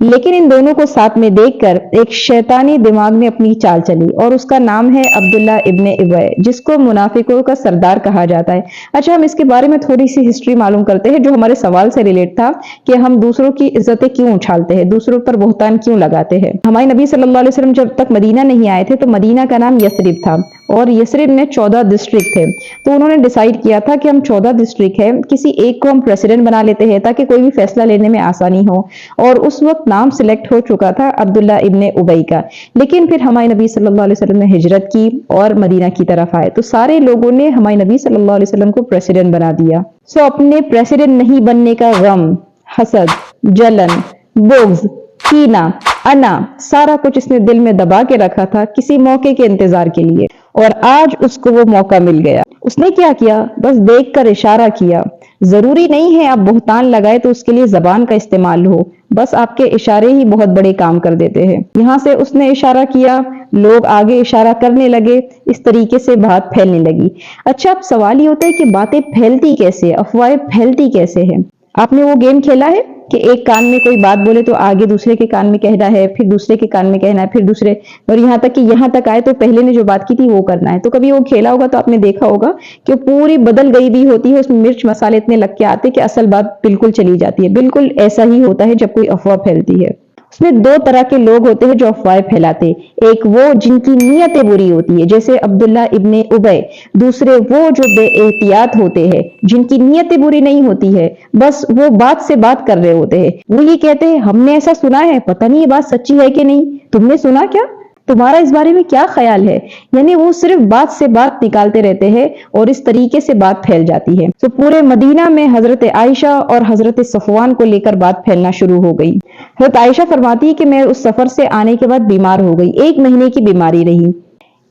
لیکن ان دونوں کو ساتھ میں دیکھ کر ایک شیطانی دماغ میں اپنی چال چلی اور اس کا نام ہے عبداللہ ابن ابی، جس کو منافقوں کا سردار کہا جاتا ہے۔ اچھا، ہم اس کے بارے میں تھوڑی سی ہسٹری معلوم کرتے ہیں جو ہمارے سوال سے ریلیٹ تھا کہ ہم دوسروں کی عزتیں کیوں اچھالتے ہیں، دوسروں پر بہتان کیوں لگاتے ہیں۔ ہمارے نبی صلی اللہ علیہ وسلم جب تک مدینہ نہیں آئے تھے تو مدینہ کا نام یثرب تھا اور یثرب میں 14 ڈسٹرکٹ تھے، تو انہوں نے ڈیسائیڈ کیا تھا کہ ہم 14 ڈسٹرکٹ ہے، کسی ایک کو ہم پریزیڈنٹ بنا لیتے ہیں تاکہ کوئی بھی فیصلہ لینے میں آسانی ہو، اور اس وقت نام سلیکٹ ہو چکا تھا عبداللہ ابن ابی کا۔ لیکن پھر ہمارے نبی صلی اللہ علیہ وسلم نے ہجرت کی اور مدینہ کی طرف آئے تو سارے لوگوں نے ہمارے نبی صلی اللہ علیہ وسلم کو پریزیڈنٹ بنا دیا۔ اپنے پریزیڈنٹ نہیں بننے کا غم، حسد، جلن، بغض، کینہ، انا، سارا کچھ اس نے دل میں دبا کے رکھا تھا کسی موقع کے انتظار کے لیے، اور آج اس کو وہ موقع مل گیا۔ اس نے کیا کیا؟ بس دیکھ کر اشارہ کیا۔ ضروری نہیں ہے آپ بہتان لگائے تو اس کے لیے زبان کا استعمال ہو، بس آپ کے اشارے ہی بہت بڑے کام کر دیتے ہیں۔ یہاں سے اس نے اشارہ کیا، لوگ آگے اشارہ کرنے لگے، اس طریقے سے بات پھیلنے لگی۔ اچھا، اب سوال یہ ہوتا ہے کہ باتیں پھیلتی کیسے، افواہیں پھیلتی کیسے ہیں؟ آپ نے وہ گیم کھیلا ہے کہ ایک کان میں کوئی بات بولے تو آگے دوسرے کے کان میں کہنا ہے، پھر دوسرے کے کان میں کہنا ہے، پھر دوسرے، اور یہاں تک کہ یہاں تک آئے تو پہلے نے جو بات کی تھی وہ کرنا ہے۔ تو کبھی وہ کھیلا ہوگا تو آپ نے دیکھا ہوگا کہ وہ پوری بدل گئی بھی ہوتی ہے، اس میں مرچ مسالے اتنے لگ کے آتے کہ اصل بات بالکل چلی جاتی ہے۔ بالکل ایسا ہی ہوتا ہے جب کوئی افواہ پھیلتی ہے۔ اس میں دو طرح کے لوگ ہوتے ہیں جو افواہیں پھیلاتے، ایک وہ جن کی نیتیں بری ہوتی ہے جیسے عبداللہ ابن ابی، دوسرے وہ جو بے احتیاط ہوتے ہیں جن کی نیتیں بری نہیں ہوتی ہے، بس وہ بات سے بات کر رہے ہوتے ہیں۔ وہ یہ کہتے ہیں ہم نے ایسا سنا ہے، پتہ نہیں یہ بات سچی ہے کہ نہیں، تم نے سنا کیا، تمہارا اس بارے میں کیا خیال ہے؟ یعنی وہ صرف بات سے بات نکالتے رہتے ہیں اور اس طریقے سے بات پھیل جاتی ہے۔ تو پورے مدینہ میں حضرت عائشہ اور حضرت صفوان کو لے کر بات پھیلنا شروع ہو گئی۔ حضرت عائشہ فرماتی ہے کہ میں اس سفر سے آنے کے بعد بیمار ہو گئی، 1 مہینے کی بیماری رہی۔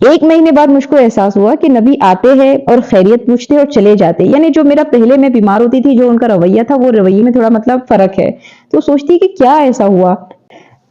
1 مہینے بعد مجھ کو احساس ہوا کہ نبی آتے ہیں اور خیریت پوچھتے اور چلے جاتے، یعنی جو میرا پہلے میں بیمار ہوتی تھی جو ان کا رویہ تھا وہ رویے میں تھوڑا فرق ہے۔ تو سوچتی کہ کیا ایسا ہوا۔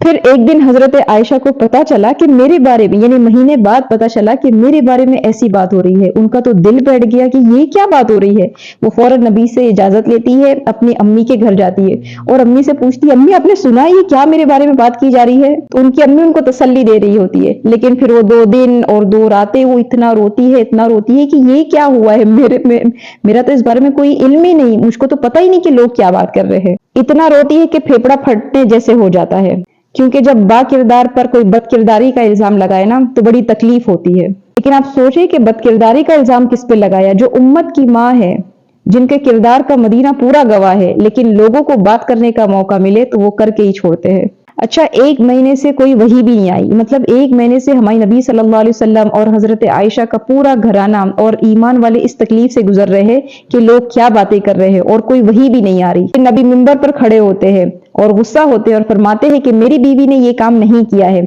پھر ایک دن حضرت عائشہ کو پتا چلا کہ میرے بارے میں، یعنی مہینے بعد پتا چلا کہ میرے بارے میں ایسی بات ہو رہی ہے۔ ان کا تو دل بیٹھ گیا کہ یہ کیا بات ہو رہی ہے۔ وہ فوراً نبی سے اجازت لیتی ہے، اپنی امی کے گھر جاتی ہے اور امی سے پوچھتی ہے امی آپ نے سنا یہ کیا میرے بارے میں بات کی جا رہی ہے؟ تو ان کی امی ان کو تسلی دے رہی ہوتی ہے، لیکن پھر وہ 2 دن اور 2 راتیں وہ اتنا روتی ہے کہ یہ کیا ہوا ہے، میرا تو اس بارے میں کوئی علم ہی نہیں، مجھ کو تو پتہ ہی نہیں کہ لوگ کیا بات کر رہے ہیں۔ اتنا روتی ہے کہ پھیپڑا پھٹنے جیسے ہو جاتا ہے، کیونکہ جب با کردار پر کوئی بد کرداری کا الزام لگائے نا تو بڑی تکلیف ہوتی ہے۔ لیکن آپ سوچیں کہ بد کرداری کا الزام کس پہ لگایا؟ جو امت کی ماں ہے، جن کے کردار کا مدینہ پورا گواہ ہے، لیکن لوگوں کو بات کرنے کا موقع ملے تو وہ کر کے ہی چھوڑتے ہیں۔ اچھا، 1 مہینے سے کوئی وحی بھی نہیں آئی، مطلب 1 مہینے سے ہمارے نبی صلی اللہ علیہ وسلم اور حضرت عائشہ کا پورا گھرانہ اور ایمان والے اس تکلیف سے گزر رہے ہیں کہ لوگ کیا باتیں کر رہے ہیں اور کوئی وحی بھی نہیں آ رہی۔ نبی منبر پر کھڑے ہوتے ہیں اور غصہ ہوتے ہیں اور فرماتے ہیں کہ میری بیوی نے یہ کام نہیں کیا ہے۔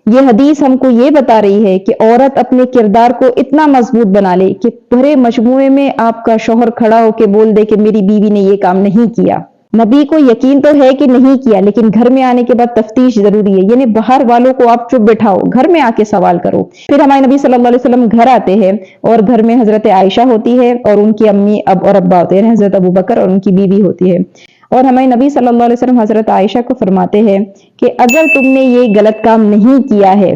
یہ حدیث ہم کو یہ بتا رہی ہے کہ عورت اپنے کردار کو اتنا مضبوط بنا لے کہ بھرے مجموعے میں آپ کا شوہر کھڑا ہو کے بول دے کہ میری بیوی نے یہ کام نہیں کیا۔ نبی کو یقین تو ہے کہ نہیں کیا، لیکن گھر میں آنے کے بعد تفتیش ضروری ہے، یعنی باہر والوں کو آپ چپ بٹھاؤ، گھر میں آ کے سوال کرو۔ پھر ہمارے نبی صلی اللہ علیہ وسلم گھر آتے ہیں اور گھر میں حضرت عائشہ ہوتی ہے اور ان کی امی اور ابا ہوتے ہیں، حضرت ابو بکر اور ان کی بیوی ہوتی ہے، اور ہمارے نبی صلی اللہ علیہ وسلم حضرت عائشہ کو فرماتے ہیں کہ اگر تم نے یہ غلط کام نہیں کیا ہے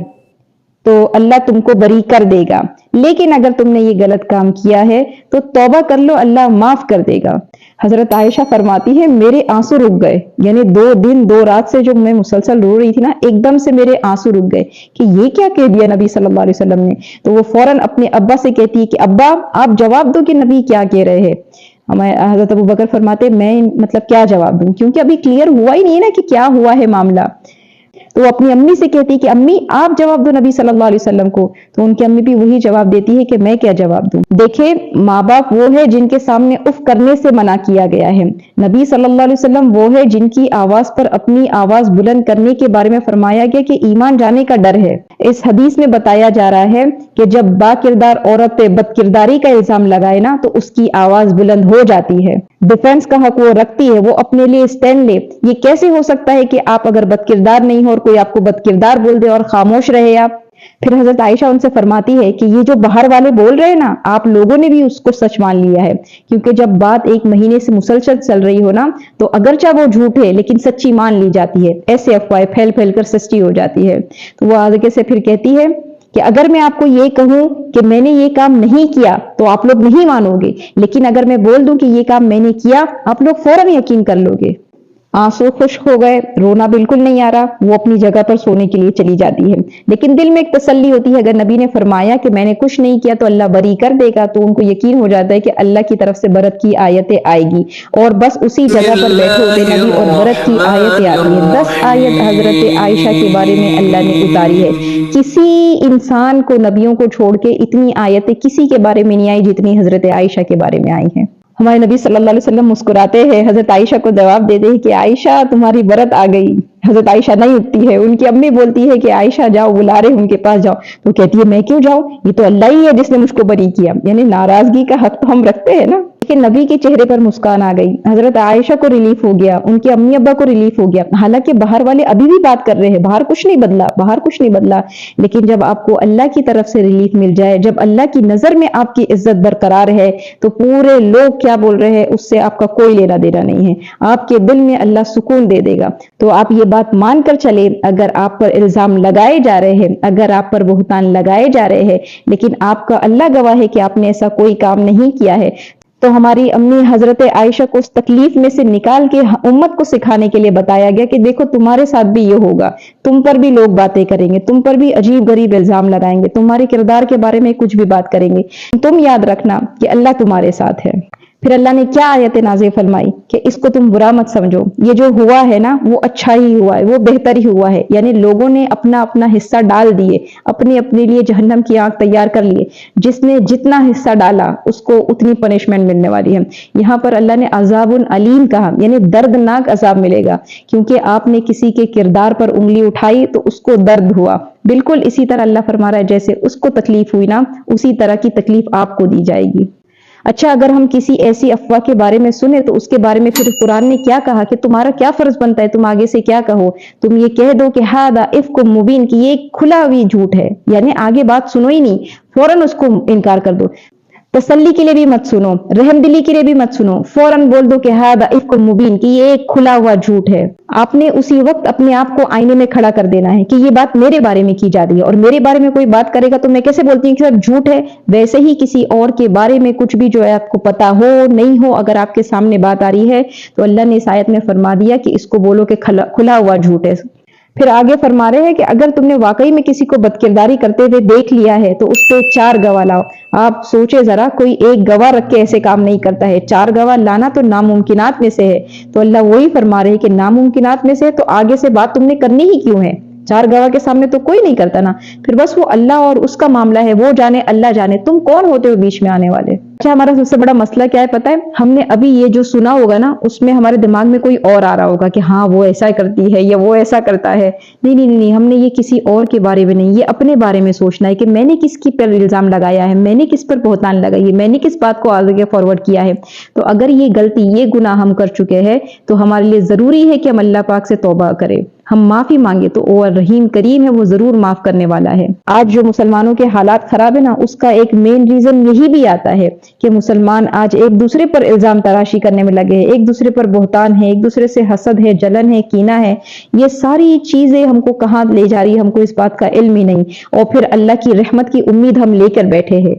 تو اللہ تم کو بری کر دے گا، لیکن اگر تم نے یہ غلط کام کیا ہے تو توبہ کر لو، اللہ معاف کر دے گا۔ حضرت عائشہ فرماتی ہے میرے آنسو رک گئے، یعنی 2 دن 2 رات سے جو میں مسلسل رو رہی تھی نا، ایک دم سے میرے آنسو رک گئے کہ یہ کیا کہہ دیا نبی صلی اللہ علیہ وسلم نے۔ تو وہ فوراً اپنے ابا سے کہتی ہے کہ ابا آپ جواب دو کہ نبی کیا کہہ رہے ہیں۔ ہمیں حضرت ابو بکر فرماتے میں کیا جواب دوں، کیونکہ ابھی کلیئر ہوا ہی نہیں ہے نا کہ کیا ہوا ہے معاملہ۔ تو وہ اپنی امی سے کہتی کہ امی آپ جواب دو نبی صلی اللہ علیہ وسلم کو، تو ان کی امی بھی وہی جواب دیتی ہے کہ میں کیا جواب دوں۔ دیکھیں، ماں باپ وہ ہے جن کے سامنے اف کرنے سے منع کیا گیا ہے، نبی صلی اللہ علیہ وسلم وہ ہے جن کی آواز پر اپنی آواز بلند کرنے کے بارے میں فرمایا گیا کہ ایمان جانے کا ڈر ہے۔ اس حدیث میں بتایا جا رہا ہے کہ جب با کردار عورت پہ بد کرداری کا الزام لگائے نا تو اس کی آواز بلند ہو جاتی ہے، ڈیفنس کا حق وہ رکھتی ہے، وہ اپنے لیے اسٹینڈ لے۔ یہ کیسے ہو سکتا ہے کہ آپ اگر بد کردار نہیں ہو اور کوئی آپ کو بد کردار بول دے اور خاموش رہے آپ؟ پھر حضرت عائشہ ان سے فرماتی ہے کہ یہ جو باہر والے بول رہے ہیں نا، آپ لوگوں نے بھی اس کو سچ مان لیا ہے، کیونکہ جب بات ایک مہینے سے مسلسل چل رہی ہو نا، تو اگرچہ وہ جھوٹ ہے لیکن سچی مان لی جاتی ہے، ایسے افواہیں پھیل پھیل کر سچی ہو جاتی ہے۔ تو وہ آگے سے پھر کہتی ہے کہ اگر میں آپ کو یہ کہوں کہ میں نے یہ کام نہیں کیا تو آپ لوگ نہیں مانو گے، لیکن اگر میں بول دوں کہ یہ کام میں نے کیا، آپ لوگ فوراً یقین کر لو گے۔ آنسو خشک ہو گئے، رونا بالکل نہیں آ رہا، وہ اپنی جگہ پر سونے کے لیے چلی جاتی ہے، لیکن دل میں ایک تسلی ہوتی ہے، اگر نبی نے فرمایا کہ میں نے کچھ نہیں کیا تو اللہ بری کر دے گا، تو ان کو یقین ہو جاتا ہے کہ اللہ کی طرف سے برت کی آیتیں آئے گی، اور بس اسی جگہ پر بیٹھے ہوتے نبی اور برت کی آیتیں آتی ہیں۔ 10 آیت حضرت عائشہ کے بارے میں اللہ نے اتاری ہے۔ کسی انسان کو نبیوں کو چھوڑ کے اتنی آیتیں کسی کے بارے میں نہیں آئی جتنی حضرت عائشہ کے بارے میں آئی ہیں۔ ہمارے نبی صلی اللہ علیہ وسلم مسکراتے ہیں، حضرت عائشہ کو جواب دیتے ہیں کہ عائشہ تمہاری برت آ گئی۔ حضرت عائشہ نہیں اٹھتی ہے، ان کی امی بولتی ہے کہ عائشہ جاؤ، بلا رہے ان کے پاس جاؤ، تو کہتی ہے میں کیوں جاؤں، یہ تو اللہ ہی ہے جس نے مجھ کو بری کیا، یعنی ناراضگی کا حق تو ہم رکھتے ہیں نا۔ لیکن نبی کے چہرے پر مسکان آ گئی، حضرت عائشہ کو ریلیف ہو گیا، ان کے امی ابا کو ریلیف ہو گیا، حالانکہ باہر والے ابھی بھی بات کر رہے ہیں، باہر کچھ نہیں بدلا، باہر کچھ نہیں بدلا، لیکن جب آپ کو اللہ کی طرف سے ریلیف مل جائے، جب اللہ کی نظر میں آپ کی عزت برقرار ہے، تو پورے لوگ کیا بول رہے ہیں اس سے آپ کا کوئی لینا دینا نہیں ہے، آپ کے دل میں اللہ سکون دے دے گا۔ تو آپ یہ بات مان کر چلے، اگر آپ پر الزام لگائے جا رہے ہیں، اگر آپ پر بہتان لگائے جا رہے ہیں، لیکن آپ کا اللہ گواہ ہے کہ آپ نے ایسا کوئی کام نہیں کیا ہے، تو ہماری امی حضرت عائشہ کو اس تکلیف میں سے نکال کے امت کو سکھانے کے لیے بتایا گیا کہ دیکھو تمہارے ساتھ بھی یہ ہوگا، تم پر بھی لوگ باتیں کریں گے، تم پر بھی عجیب غریب الزام لگائیں گے، تمہارے کردار کے بارے میں کچھ بھی بات کریں گے، تم یاد رکھنا کہ اللہ تمہارے ساتھ ہے۔ پھر اللہ نے کیا آیت نازل فرمائی کہ اس کو تم برا مت سمجھو، یہ جو ہوا ہے نا وہ اچھا ہی ہوا ہے، وہ بہتر ہی ہوا ہے، یعنی لوگوں نے اپنا اپنا حصہ ڈال دیے، اپنے اپنے لیے جہنم کی آگ تیار کر لیے، جس نے جتنا حصہ ڈالا اس کو اتنی پنشمنٹ ملنے والی ہے۔ یہاں پر اللہ نے عذاب علیم کہا، یعنی دردناک عذاب ملے گا، کیونکہ آپ نے کسی کے کردار پر انگلی اٹھائی تو اس کو درد ہوا، بالکل اسی طرح اللہ فرما رہا ہے جیسے اس کو تکلیف ہوئی نا، اسی طرح کی تکلیف آپ کو دی جائے گی۔ اچھا، اگر ہم کسی ایسی افواہ کے بارے میں سنیں تو اس کے بارے میں پھر قرآن نے کیا کہا کہ تمہارا کیا فرض بنتا ہے، تم آگے سے کیا کہو، تم یہ کہہ دو کہ ھذا افک مبین، کہ یہ کھلا ہوئی جھوٹ ہے، یعنی آگے بات سنو ہی نہیں، فوراً اس کو انکار کر دو، تسلی کے لیے بھی مت سنو، رحم دلی کے لیے بھی مت سنو، فوراً بول دو کہ ھذا افک مبین، کہ یہ ایک کھلا ہوا جھوٹ ہے۔ آپ نے اسی وقت اپنے آپ کو آئینے میں کھڑا کر دینا ہے کہ یہ بات میرے بارے میں کی جا رہی ہے، اور میرے بارے میں کوئی بات کرے گا تو میں کیسے بولتی ہوں کہ سب جھوٹ ہے، ویسے ہی کسی اور کے بارے میں کچھ بھی جو ہے آپ کو پتا ہو نہیں ہو، اگر آپ کے سامنے بات آ رہی ہے تو اللہ نے اس آیت میں فرما دیا کہ اس کو بولو کہ کھلا ہوا جھوٹ ہے۔ پھر آگے فرما رہے ہیں کہ اگر تم نے واقعی میں کسی کو بدکرداری کرتے ہوئے دیکھ لیا ہے تو اس پہ 4 گواہ لاؤ۔ آپ سوچے ذرا، کوئی ایک گواہ رکھ کے ایسے کام نہیں کرتا ہے، 4 گواہ لانا تو ناممکنات میں سے ہے، تو اللہ وہی فرما رہے ہیں کہ ناممکنات میں سے تو آگے سے بات تم نے کرنی ہی کیوں ہے، 4 گواہ کے سامنے تو کوئی نہیں کرتا نا، پھر بس وہ اللہ اور اس کا معاملہ ہے، وہ جانے اللہ جانے، تم کون ہوتے ہو بیچ میں آنے والے۔ اچھا، ہمارا سب سے بڑا مسئلہ کیا ہے پتہ ہے، ہم نے ابھی یہ جو سنا ہوگا نا اس میں ہمارے دماغ میں کوئی اور آ رہا ہوگا کہ ہاں وہ ایسا کرتی ہے یا وہ ایسا کرتا ہے، نہیں، ہم نے یہ کسی اور کے بارے میں نہیں، یہ اپنے بارے میں سوچنا ہے کہ میں نے کس کی پر الزام لگایا ہے، میں نے کس پر بہتان لگائی ہے، میں نے کس بات کو آگے فارورڈ کیا ہے۔ تو اگر یہ غلطی، یہ گناہ ہم کر چکے ہیں تو ہمارے لیے ضروری ہے کہ ہم اللہ پاک سے توبہ کریں، ہم معافی مانگے، تو وہ رحیم کریم ہے، وہ ضرور معاف کرنے والا ہے۔ آج جو مسلمانوں کے حالات خراب ہے نا، اس کا ایک مین ریزن یہی بھی آتا ہے کہ مسلمان آج ایک دوسرے پر الزام تراشی کرنے میں لگے ہیں، ایک دوسرے پر بہتان ہے، ایک دوسرے سے حسد ہے، جلن ہے، کینہ ہے، یہ ساری چیزیں ہم کو کہاں لے جا رہی ہے، ہم کو اس بات کا علم ہی نہیں، اور پھر اللہ کی رحمت کی امید ہم لے کر بیٹھے ہیں۔